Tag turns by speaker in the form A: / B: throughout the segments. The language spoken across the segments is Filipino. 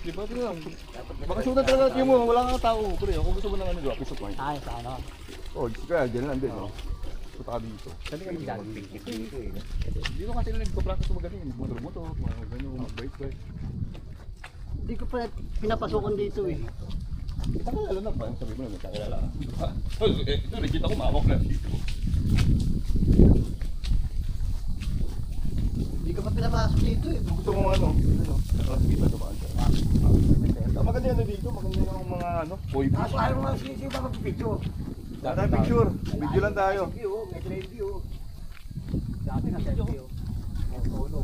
A: Di ba? Baka sudan talaga natin mo, wala kang tao. Pero kung gusto mo ng ano, diba? Piso point.
B: Ay, sa ano?
A: Oh, kaya dyan lang din, no? Punta ka dito.
B: Sabi ka mag-picnic dito eh.
A: Dito kasi nila nagpa-practice mo ganyan. Motor-motor, mga ganyan, bike-bike.
C: Hindi ko pa pinapasukan dito eh.
A: Kita ka lalo na ba? Sabi mo na, magkakilala. Ito, legit ako mawak na dito.
C: Hindi ko pa pinapasok dito eh.
A: Gusto mo ano? Kita dumaan siya. Maganda yan dito, maganda yung mga ano, boy.
C: Ayaw mo sisi ba mag-picture?
A: Tayo picture, video lang tayo.
C: May drive view.
B: Dati na selfie oh. Solo.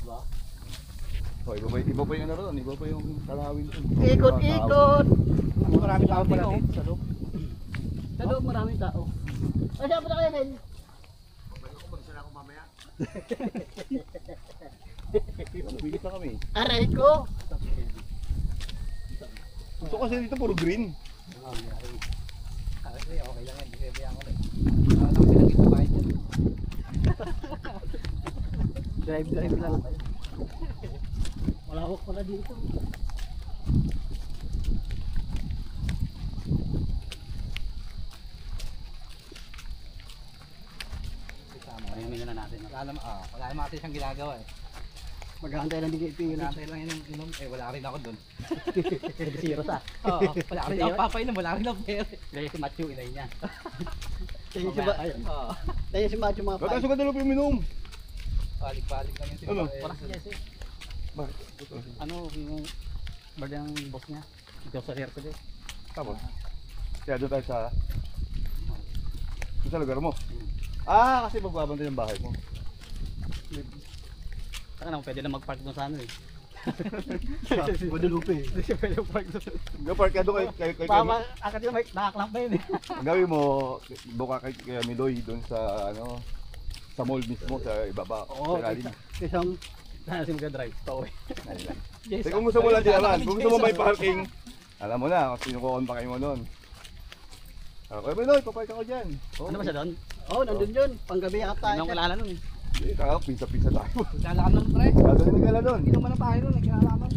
B: Diba?
A: Oh, iba pa yung ano ron, iba pa yung talawin doon.
C: Ikot-ikot!
B: Maraming tao pala dito sa loob.
C: Sa loob maraming tao. Ay, siya pa na kaya Ken?
A: Bilis na kami.
C: Aray ko!
A: Gusto kasi dito puro green.
B: Okay lang yan, binabayaan ko rin. Wala lang pinag-itabahin dyan.
C: Drive lang. Malawak pala dito.
B: Mayamin na natin. Wala naman kasi siyang ginagawa eh.
C: Maghahantay lang din kayo ipin.
B: Pinantay lang yun yung inom. Eh wala rin ako dun.
C: Zero sa.
B: Oo, wala rin ako papainom, wala rin ako pera.
C: Gaya si Matthew, inay niya. Kaya si
B: Mamaya kayo. Oo.
C: Kaya si Matthew mga
A: Ba't ang sugat na yung minum?
B: Balik-balik lang yun.
A: Ano?
B: Parang yes eh.
A: Bakit?
B: Ano yung birthday ng boss niya? Ikaw sa hair ko din.
A: Tapos? Kaya doon tayo sa... Doon sa lugar mo? Ah, kasi magbabantay ng bahay mo.
B: Saka naman pwede na mag-park doon sa ano eh.
C: Guadalupe.
B: Hindi siya pwede mag-park doon sa...
A: Park ka doon kay
B: Mama, akad yung nakaklamp pa yun eh.
A: Ang gawin mo, doon ka kay Miloy doon sa ano, sa mall mismo sa ibaba.
C: Oo,
A: sa lalim.
C: isang
B: Sana si mag-drive. Ito eh. Yes,
A: Kung gusto mo lang diyaman, kung gusto mo may parking, alam mo na kung sino kukonta kayo mo doon. Okay, Miloy, papark ako dyan.
B: Ano ba siya doon?
C: Oo, nandun yun. Panggabi ata.
B: Hindi mo kilala nun eh.
A: Hindi, pisa-pisa tayo.
B: Kilala nun pre.
A: Gagawin ka lang doon.
B: Hindi naman na tayo nun, kinalaman.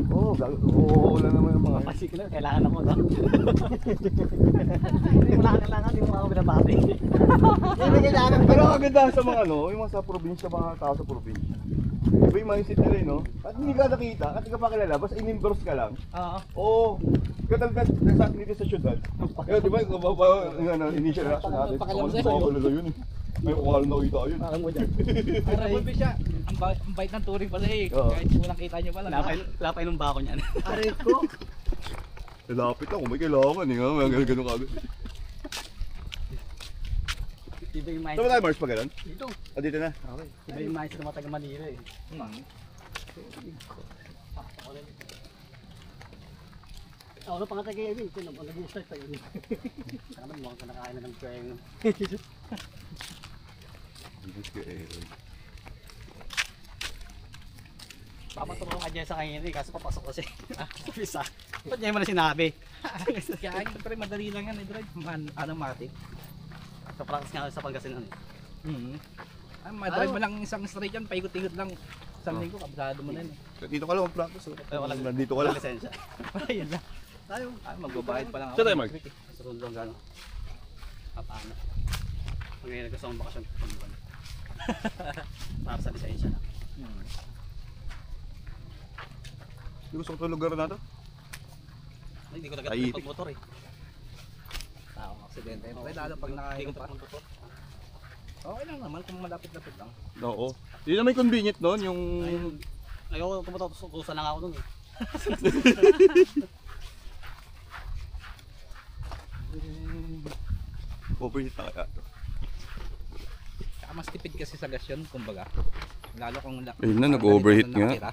A: Oo, oo, wala naman yung mga...
B: Pasik na, kailangan ako no? Hindi mo lang kailangan, hindi mo ako binabati.
C: Hindi kailangan.
A: Pero ang ganda sa mga ano, yung mga sa probinsya, mga tao sa probinsya. Iba yung mindset nila no? At hindi ka nakita, at hindi ka pa kilala, basta in-endorse ka lang.
B: Oo.
A: Oo. Kaya talaga nasa dito sa syudad. Kaya di ba, initial reaction natin.
B: Pakialam sa'yo.
A: Baka kalala yun eh. May ukal na kita yun.
C: Parang mo dyan.
B: Pero siya, ang bait ng touring pala eh.
A: Oo.
B: Kahit unang kita niyo pala. Lapay nung bako niyan.
C: Aray ko.
A: Lapit ako, may kailangan eh. May ganun kagad.
B: Iba yung
A: Saan ba
B: mindset.
A: tayo, Mars, pa ganun?
C: Dito.
A: Ah, dito na.
B: Okay. Iba yung mindset ng mga taga Manila eh.
C: Ako na pangatay kay Evin. Ito na, nag-i-start tayo.
B: Saka naman mukhang kanakain na ng kweng. Papatulong ka dyan sa kanya eh, kaso papasok kasi. Pisa. Ba't niya mo na sinabi?
D: Kaya yung pre, madali lang yan i-drive. Automatic.
B: Sa practice nga sa Pangasinan eh.
D: Madrive mo lang isang straight yan, paikot-ikot lang. Isang linggo, kabisado mo na yun.
A: Dito ka lang mag-practice. Nandito ka lang.
B: Walang lisensya.
D: Ayun lang.
B: Tayo.
D: Magbabayad pa lang ako.
A: Saan tayo, Mark?
B: Sunod lang gano'n. Papaano. Ngayon naggusto akong bakasyon. Para sa lisensya na.
A: Hindi gusto ko itong lugar na to.
B: Ay, hindi ko
A: Ay,
B: nagkatalit pag-motor eh.
D: Tao, aksidente. Pre, lalo pag
B: Hindi
D: nakain
B: ko
D: pa.
B: pa motor.
D: Okay lang naman kung malapit-lapit lang.
A: Oo. Hindi na may convenient doon, yung...
B: Ayoko tumutusan lang ako dun eh.
A: Overheat na kaya to.
D: Saka mas tipid kasi sa gas yun, kumbaga. Lalo kung
A: Ayun na, nag-overheat nga.
D: nakatira.